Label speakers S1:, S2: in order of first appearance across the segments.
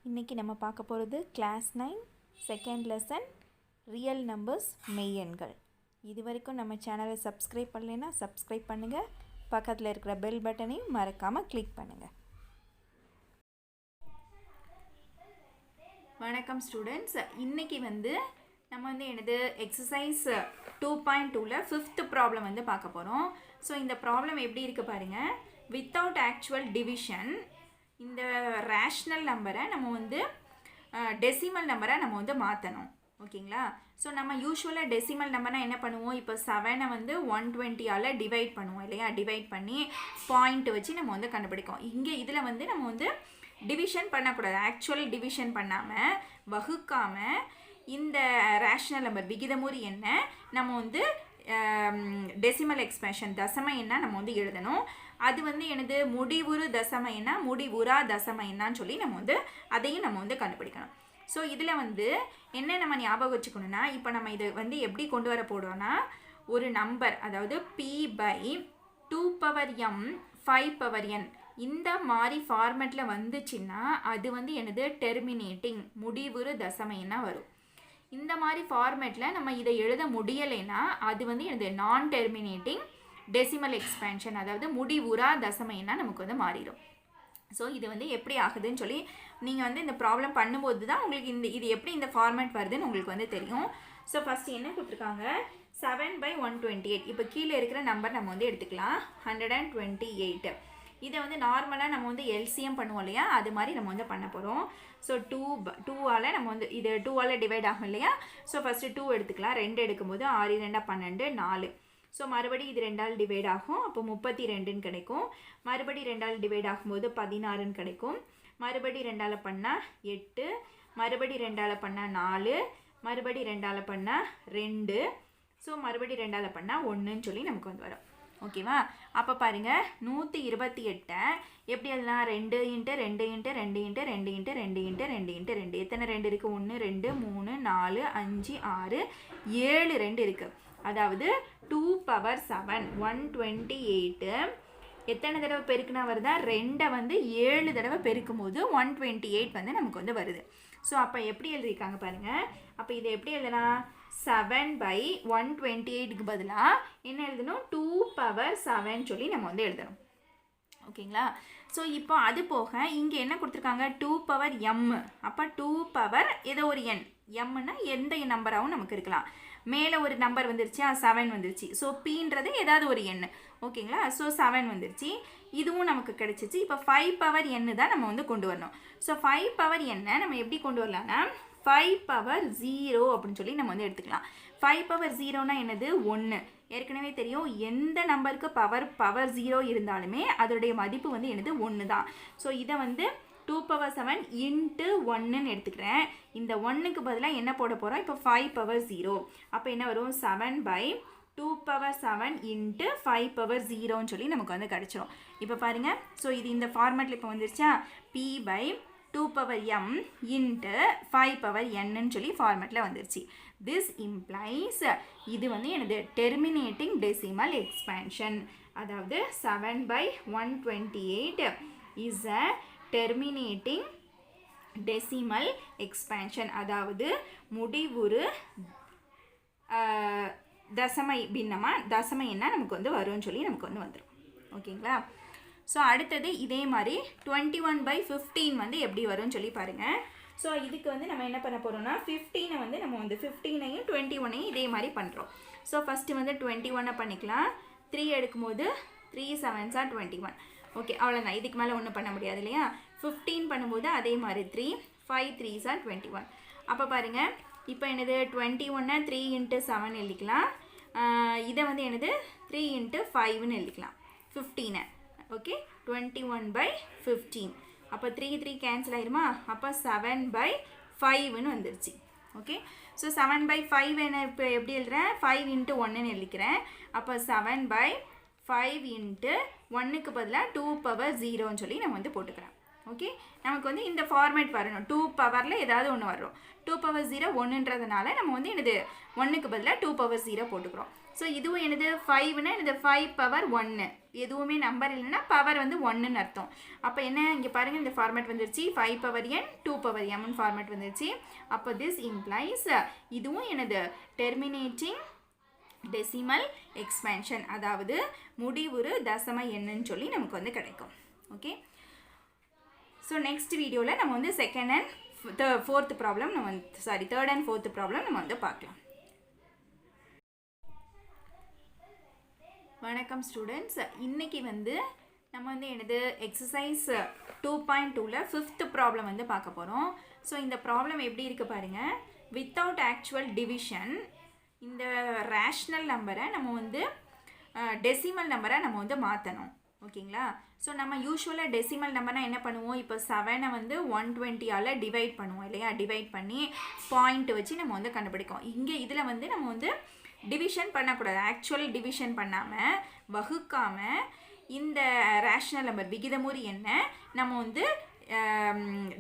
S1: இன்றைக்கி நம்ம பார்க்க போகிறது class 9 second lesson real numbers மெய்யெண்கள். இது வரைக்கும் நம்ம சேனலை சப்ஸ்கிரைப் பண்ணலைன்னா சப்ஸ்கிரைப் பண்ணுங்கள். பக்கத்தில் இருக்கிற பெல் பட்டனையும் மறக்காமல் கிளிக் பண்ணுங்கள். வணக்கம் ஸ்டூடெண்ட்ஸ். இன்றைக்கி நம்ம என்னது எக்ஸசைஸ் 2.2ல் 5th ப்ராப்ளம் பார்க்க போகிறோம். ஸோ இந்த ப்ராப்ளம் எப்படி இருக்குது பாருங்கள். வித்தவுட் ஆக்சுவல் டிவிஷன் இந்த ரேஷ்னல் நம்பரை நம்ம டெசிமல் நம்பரை நம்ம மாற்றணும். ஓகேங்களா? ஸோ நம்ம யூஸ்வலாக டெசிமல் நம்பர்னால் என்ன பண்ணுவோம்? இப்போ 7ஐ 120ஆல் டிவைட் பண்ணுவோம் இல்லையா? டிவைட் பண்ணி பாயிண்ட் வச்சு நம்ம கண்டுபிடிக்கும். இங்கே இதில் நம்ம டிவிஷன் பண்ணக்கூடாது. ஆக்சுவல் டிவிஷன் பண்ணாமல் வகுக்காமல் இந்த ரேஷ்னல் நம்பர் விகிதமுறு என்ன நம்ம டெசிமல் எக்ஸ்பேன்ஷன் தசம எண்ணா நம்ம எழுதணும். அது எனது முடிவுறு தசம எண்ணா முடிவுறா தசம எண்ணான்னு சொல்லி நம்ம அதையும் நம்ம கண்டுபிடிக்கணும். ஸோ இதில் என்ன நம்ம ஞாபகம் வச்சுக்கணுன்னா, இப்போ நம்ம இதை எப்படி கொண்டு வர போடுவோம்னா, ஒரு நம்பர் அதாவது p/2m 5n இந்த மாதிரி ஃபார்மேட்டில் வந்துச்சுன்னா அது எனது டெர்மினேட்டிங் முடிவுறு தசம எண்ணா வரும். இந்த மாதிரி ஃபார்மேட்டில் நம்ம இதை எழுத முடியலைன்னா அது எனது நான் டெர்மினேட்டிங் டெசிமல் எக்ஸ்பேன்ஷன் அதாவது முடிவுறா தசம எண்ணா நமக்கு மாறிடும். ஸோ இது எப்படி ஆகுதுன்னு சொல்லி நீங்கள் இந்த ப்ராப்ளம் பண்ணும்போது தான் உங்களுக்கு இது எப்படி இந்த ஃபார்மேட் வருதுன்னு உங்களுக்கு தெரியும். ஸோ ஃபஸ்ட்டு என்ன கொடுத்துருக்காங்க? 7/128. இப்போ கீழே இருக்கிற நம்பர் நம்ம எடுத்துக்கலாம். 128. இதை நார்மலாக நம்ம எல்சிஎம் பண்ணுவோம் இல்லையா? அது மாதிரி நம்ம பண்ண போகிறோம். ஸோ 2ஆல் நம்ம இது 2ஆல் டிவைட் ஆகும் இல்லையா? ஸோ ஃபஸ்ட்டு 2 எடுத்துக்கலாம். 2 எடுக்கும்போது 6 2 12 4. ஸோ மறுபடி இது 2ஆல் டிவைட் ஆகும். அப்போ 32ன்னு கிடைக்கும். மறுபடி 2ஆல் டிவைட் ஆகும்போது 16ன்னு கிடைக்கும். மறுபடி 2ஆல் பண்ணால் 8. மறுபடி 2ஆல் பண்ணால் 4. மறுபடி 2ஆல் பண்ணால் 2. ஸோ மறுபடி 2ஆல் பண்ணால் 1ன்னு சொல்லி நமக்கு வரும். ஓகேவா? அப்போ பாருங்கள், 128 எப்படி எழுதலாம்? 2 × 2 × 2 × 2 × 2 × 2 × 2 எத்தனை 2 இருக்குது? 1 2 3 4 5 6 7 2 இருக்குது. அதாவது 2⁻7 128 எத்தனை தடவை பெருக்குனா வருதா? 2ஐ 7 தடவை பெருக்கும் போது 128 நமக்கு வருது. ஸோ அப்போ எப்படி எழுதியிருக்காங்க பாருங்கள். அப்போ இதை எப்படி எழுதலாம்? 7/128க்கு பதிலாக என்ன எழுதணும்? 2⁻7 சொல்லி நம்ம எழுதணும். ஓகேங்களா? ஸோ இப்போ அது போக இங்கே என்ன கொடுத்துருக்காங்க? 2m. அப்போ 2 ஏதோ ஒரு எண். எம்னா எந்த நம்பராகவும் நமக்கு இருக்கலாம். மேலே ஒரு நம்பர் வந்துருச்சு, 7 வந்துருச்சு. ஸோ பீன்றது ஏதாவது ஒரு எண். ஓகேங்களா? ஸோ 7 வந்துருச்சு. இதுவும் நமக்கு கிடைச்சிச்சு. இப்போ 5n தான் நம்ம கொண்டு வரணும். ஸோ 5n நம்ம எப்படி கொண்டு வரலாம்னா 5/0 அப்படின்னு சொல்லி நம்ம எடுத்துக்கலாம். 5/0னா என்னது? 1. ஏற்கனவே தெரியும், எந்த நம்பருக்கு பவர் 0 இருந்தாலுமே அதோடைய மதிப்பு என்னது? 1 தான். ஸோ இதை 2⁻7 × 1ன்னு எடுத்துக்கிறேன். இந்த 1க்கு பதிலாக என்ன போட போகிறோம்? இப்போ 5/0. அப்போ என்ன வரும்? 7/2⁻7 × 5/0ன்னு சொல்லி நமக்கு கிடச்சிரும். இப்போ பாருங்கள். ஸோ இது இந்த ஃபார்மேட்டில் இப்போ வந்துருச்சா? p/2m × 5n சொல்லி ஃபார்மேட்டில் வந்துருச்சு. திஸ் இம்ப்ளைஸ் இது எனது டெர்மினேட்டிங் டெசிமல் எக்ஸ்பேன்ஷன். அதாவது 7/128 is a terminating decimal expansion. அதாவது முடிவுறு தசம எண்ணா நமக்கு வரும்னு சொல்லி நமக்கு வந்துடும். ஓகேங்களா? ஸோ அடுத்தது இதே மாதிரி 21/15 எப்படி வரும்னு சொல்லி பாருங்கள். ஸோ இதுக்கு நம்ம என்ன பண்ண போகிறோம்னா 15ஐ நம்ம 15ஐயும் 21ஐயும் இதே மாதிரி பண்ணுறோம். ஸோ ஃபஸ்ட்டு 21 பண்ணிக்கலாம். 3 எடுக்கும்போது 3 7s are 21. ஓகே, அவ்வளோதான். இதுக்கு மேலே ஒன்றும் பண்ண முடியாது இல்லையா? 15 பண்ணும்போது அதே மாதிரி 3 5 3s are 21. அப்போ பாருங்கள், இப்போ என்னது? 21 3 × 7 எழுதிக்கலாம். இதை என்னது? 3 × 5ன்னு எழுதிக்கலாம். 15. ஓகே, 21/15. அப்போ 3 3 கேன்சல் ஆயிருமா? அப்போ 7/5ன்னு வந்துருச்சு. ஓகே, ஸோ 7/5 என்ன இப்போ எப்படி எழுதுறேன்? 5 × 1ன்னு எழுதிக்கிறேன். அப்போ 7/5 × 1க்கு பதிலாக 2⁻0ன்னு சொல்லி நம்ம போட்டுக்கிறேன். ஓகே, நமக்கு இந்த ஃபார்மேட் வரணும். 2 ஏதாவது ஒன்று வரும். 2⁻0 1ன்றதுனால நம்ம என்னது 1க்கு பதிலாக 2⁻0 போட்டுக்கிறோம். ஸோ இதுவும் எனது 5னா எனது 5 பவர் 1, எதுவுமே நம்பர் இல்லைன்னா பவர் வந்து 1ன்னு அர்த்தம். அப்போ என்ன இங்கே பாருங்கள், இந்த ஃபார்மேட் வந்துருச்சு 5 பவர் n 2 பவர் mன்னு ஃபார்மேட் வந்துருச்சு. அப்போ திஸ் இம்ப்ளைஸ் இதுவும் எனது டெர்மினேட்டிங் டெசிமல் எக்ஸ்பேன்ஷன், அதாவது முடிவுறு தசம எண்ணுன்னு சொல்லி நமக்கு வந்து கிடைக்கும். ஓகே, ஸோ நெக்ஸ்ட் வீடியோவில் நம்ம வந்து செகண்ட் அண்ட் ஃபோர்த் ப்ராப்ளம் நம்ம வந்து தேர்ட் அண்ட் ஃபோர்த் ப்ராப்ளம் நம்ம வந்து பார்க்கலாம். வணக்கம் ஸ்டூடெண்ட்ஸ், இன்றைக்கி வந்து நம்ம வந்து எனது எக்ஸசைஸ் 2.2ல் 5th ப்ராப்ளம் வந்து பார்க்க போகிறோம். ஸோ இந்த ப்ராப்ளம் எப்படி இருக்குது பாருங்கள். வித்தவுட் ஆக்சுவல் டிவிஷன் இந்த ரேஷ்னல் நம்பரை நம்ம வந்து டெசிமல் நம்பரை நம்ம வந்து மாற்றணும். ஓகேங்களா? ஸோ நம்ம யூஸ்வலாக டெசிமல் நம்பர்னால் என்ன பண்ணுவோம், இப்போ 7 வந்து 120ஆல் டிவைட் பண்ணுவோம் இல்லையா? டிவைட் பண்ணி பாயிண்ட் வச்சு நம்ம வந்து கண்டுபிடிக்கும். இங்கே இதில் வந்து நம்ம வந்து டிவிஷன் பண்ணக்கூடாது, ஆக்சுவல் டிவிஷன் பண்ணாமல் வகுக்காமல் இந்த ரேஷ்னல் நம்பர் விகிதமுறு எண்ணை நம்ம வந்து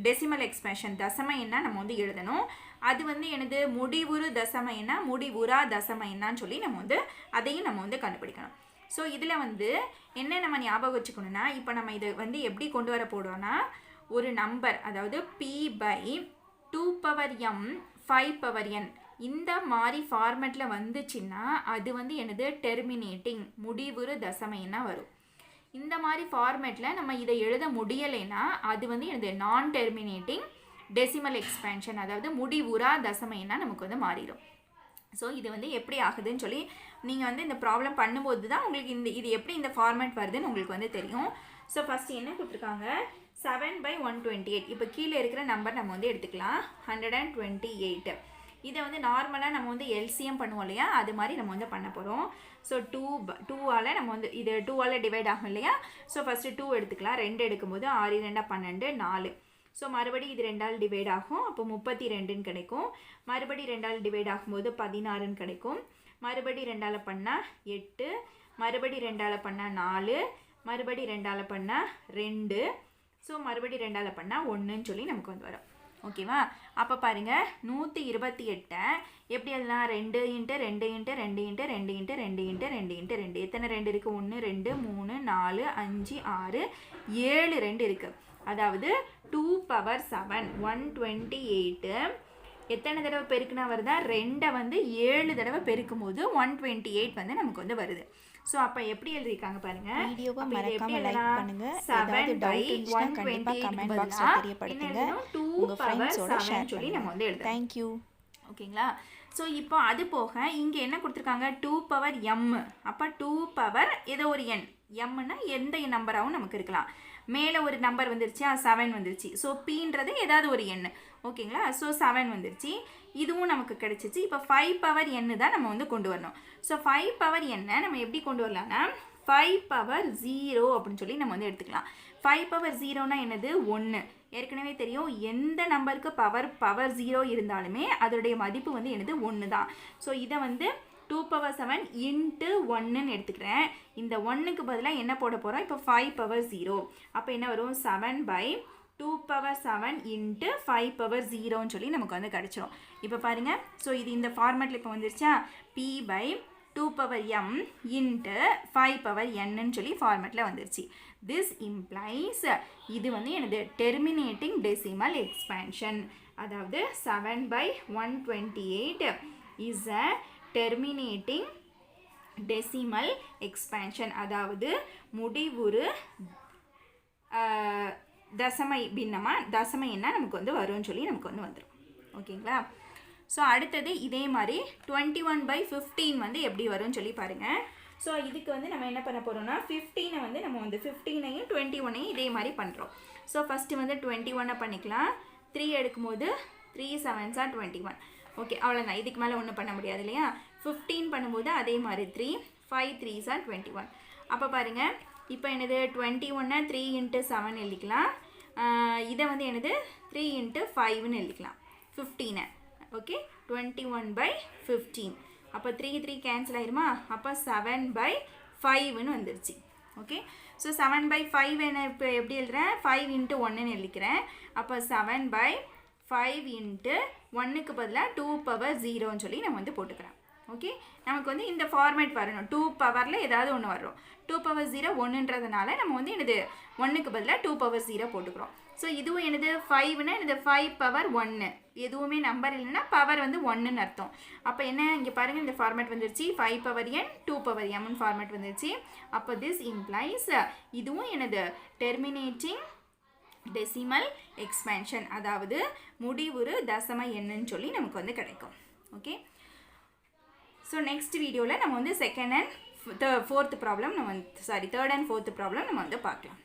S1: டெசிமல் எக்ஸ்பேன்ஷன் தசம எண்ணா நம்ம வந்து எழுதணும். அது வந்து எனது முடிவுறு தசம எண்ணா முடிவுறா தசம எண்ணான்னு சொல்லி நம்ம வந்து அதையும் நம்ம வந்து கண்டுபிடிக்கணும். ஸோ இதில் வந்து என்ன நம்ம ஞாபகம் வச்சுக்கணுன்னா, இப்போ நம்ம இதை வந்து எப்படி கொண்டு வர போடுவோம்னா, ஒரு நம்பர் அதாவது p/2 power m 5 power n இந்த மாதிரி ஃபார்மேட்டில் வந்துச்சுன்னா அது வந்து எனது டெர்மினேட்டிங் முடிவுறு தசம எண்ணா வரும். இந்த மாதிரி ஃபார்மேட்டில் நம்ம இதை எழுத முடியலைன்னா அது வந்து எனது நான் டெர்மினேட்டிங் டெசிமல் எக்ஸ்பேன்ஷன், அதாவது முடிவுறா தசம எண்ணா நமக்கு வந்து மாறிடும். ஸோ இது வந்து எப்படி ஆகுதுன்னு சொல்லி நீங்கள் வந்து இந்த ப்ராப்ளம் பண்ணும்போது தான் உங்களுக்கு இது எப்படி இந்த ஃபார்மேட் வருதுன்னு உங்களுக்கு வந்து தெரியும். ஸோ ஃபஸ்ட்டு என்ன கொடுத்துருக்காங்க, 7/128. இப்போ கீழே இருக்கிற நம்பர் நம்ம வந்து எடுத்துக்கலாம் 128. இதை வந்து நார்மலாக நம்ம வந்து எல்சிஎம் பண்ணுவோம் இல்லையா, அது மாதிரி நம்ம வந்து பண்ண போகிறோம். ஸோ 2ஆல் நம்ம வந்து இது 2ஆல் டிவைட் ஆகும் இல்லையா. ஸோ ஃபஸ்ட்டு 2 எடுத்துக்கலாம். 2 எடுக்கும்போது 6 2 12 4. ஸோ மறுபடி இது 2ஆல் டிவைட் ஆகும், அப்போ 32ன்னு கிடைக்கும். மறுபடி 2ஆல் டிவைட் ஆகும்போது 16ன்னு கிடைக்கும். மறுபடி 2ஆல் பண்ணால் 8, மறுபடி 2ஆல் பண்ணால் 4, மறுபடி 2ஆல் பண்ணால் 2, ஸோ மறுபடி 2ஆல் பண்ணால் 1ன்னு சொல்லி நமக்கு வந்து வரும். ஓகேவா? அப்போ பாருங்கள் 128 எப்படி எழுதலாம், 2 × 2 × 2 × 2 × 2 × 2 × 2 எத்தனை 2 இருக்குது, 1 2 3 4 5 6 7 2 இருக்குது. அதாவது 2 பவர் 7 128 எத்தனை தடவை பெருக்குனா வருதா, 2 வந்து 7 தடவை பெருக்கும் போது 128 வந்து நமக்கு வந்து வருது. ஸோ அப்போ எப்படி எழுதிருக்காங்க பாருங்க.
S2: வீடியோவை மறக்காம லைக் பண்ணுங்க. ஏதாவது டவுட் இருந்துச்சுன்னா கண்டிப்பா கமெண்ட் பாக்ஸ்ல தெரியப்படுத்துங்க. உங்க ஃப்ரெண்ட்ஸோட ஷேர்
S1: சொல்லி நம்ம வந்து எழுதுறோம்.
S2: Thank you.
S1: ஓகேங்களா? ஸோ இப்போ அது போக இங்கே என்ன கொடுத்துருக்காங்க, 2 பவர் m. அப்போ 2 பவர் ஏதோ ஒரு எண், எம்னா எந்த நம்பராகவும் நமக்கு இருக்கலாம். மேலே ஒரு நம்பர் வந்துருச்சு, 7 வந்துருச்சு. ஸோ பீன்றது ஏதாவது ஒரு எண். ஓகேங்களா? ஸோ 7 வந்துருச்சு, இதுவும் நமக்கு கிடைச்சிச்சு. இப்போ 5 பவர் n தான் நம்ம வந்து கொண்டு வரணும். ஸோ 5 பவர் n நம்ம எப்படி கொண்டு வரலாம்னா 5 பவர் 0 அப்படின்னு சொல்லி நம்ம வந்து எடுத்துக்கலாம். 5 பவர் 0னா என்னது, 1. ஏற்கனவே தெரியும், எந்த நம்பருக்கு பவர் 0 இருந்தாலுமே அதோடைய மதிப்பு வந்து என்னது 1 தான். ஸோ இதை வந்து 2 பவர் 7 × 1ன்னு எடுத்துக்கிறேன். இந்த 1க்கு பதிலாக என்ன போட போகிறோம், இப்போ 5 பவர் 0. அப்போ என்ன வரும், 7/2 பவர் 7 × 5 பவர் 0ன்னு சொல்லி நமக்கு வந்து கிடச்சிரும். இப்போ பாருங்கள், ஸோ இது இந்த ஃபார்மேட்டில் இப்போ வந்துருச்சா, p/2 பவர் m × 5 பவர் nன்னு சொல்லி ஃபார்மேட்டில் வந்துருச்சு. திஸ் இம்ப்ளைஸ் இது வந்து எனது டெர்மினேட்டிங் டெசிமல் எக்ஸ்பேன்ஷன், அதாவது 7/128 is a terminating decimal expansion, அதாவது முடிவுறு தசம எண்ணா நமக்கு வந்து வரும்னு சொல்லி நமக்கு வந்து வந்துடும். ஓகேங்களா? ஸோ அடுத்தது இதே மாதிரி 21/15 வந்து எப்படி வரும்னு சொல்லி பாருங்கள். ஸோ இதுக்கு வந்து நம்ம என்ன பண்ண போகிறோம்னா 15 வந்து நம்ம வந்து 15ஐயும் 21ஐயும் இதே மாதிரி பண்ணுறோம். ஸோ ஃபஸ்ட்டு வந்து 21 பண்ணிக்கலாம். 3 எடுக்கும்போது 3 7s are 21. ஓகே, அவ்வளோதான். இதுக்கு மேலே ஒன்றும் பண்ண முடியாது இல்லையா. 15 பண்ணும்போது அதே மாதிரி 3 5 3s are 21. அப்போ பாருங்கள், இப்போ என்னது 21 3 × 7 எழுதிக்கலாம். இதை வந்து என்னது 3 × 5ன்னு எழுதிக்கலாம். 15 ஓகே, 21/15. அப்போ 3 3 கேன்சல் ஆயிருமா. அப்போ 7/5ன்னு வந்துருச்சு. ஓகே, ஸோ 7/5 என்ன இப்போ எப்படி எழுதுறேன், 5 × 1ன்னு எழுதிக்கிறேன். அப்போ 7/5 × 1க்கு பதிலாக 2 பவர் 0ன்னு சொல்லி நம்ம வந்து போட்டுக்கிறேன். ஓகே, நமக்கு வந்து இந்த ஃபார்மேட் வரணும். 2 பவரில் ஏதாவது ஒன்று வரும். 2 பவர் 0 1ன்றதுனால நம்ம வந்து என்னது 1க்கு பதிலாக 2 பவர் 0 போட்டுக்கிறோம். ஸோ இதுவும் என்னது 5னா என்னது 5 பவர் 1. எதுவுமே நம்பர் இல்லைன்னா பவர் வந்து 1ன்னு அர்த்தம். அப்போ என்ன இங்கே பாருங்கள், இந்த ஃபார்மேட் வந்துருச்சு. 5 பவர் n 2 பவர் mன்னு ஃபார்மேட் வந்துருச்சு. அப்போ திஸ் இம்ப்ளைஸ் இதுவும் என்னது டெர்மினேட்டிங் டெசிமல் எக்ஸ்பேன்ஷன், அதாவது முடிவுறு தசம எண்ணுன்னு சொல்லி நமக்கு வந்து கிடைக்கும். ஓகே, ஸோ நெக்ஸ்ட் வீடியோவில் நம்ம வந்து செகண்ட் அண்ட் ஃபோர்த் ப்ராப்ளம் நம்ம வந்து தேர்ட் அண்ட் ஃபோர்த் ப்ராப்ளம் நம்ம வந்து பார்க்கலாம்.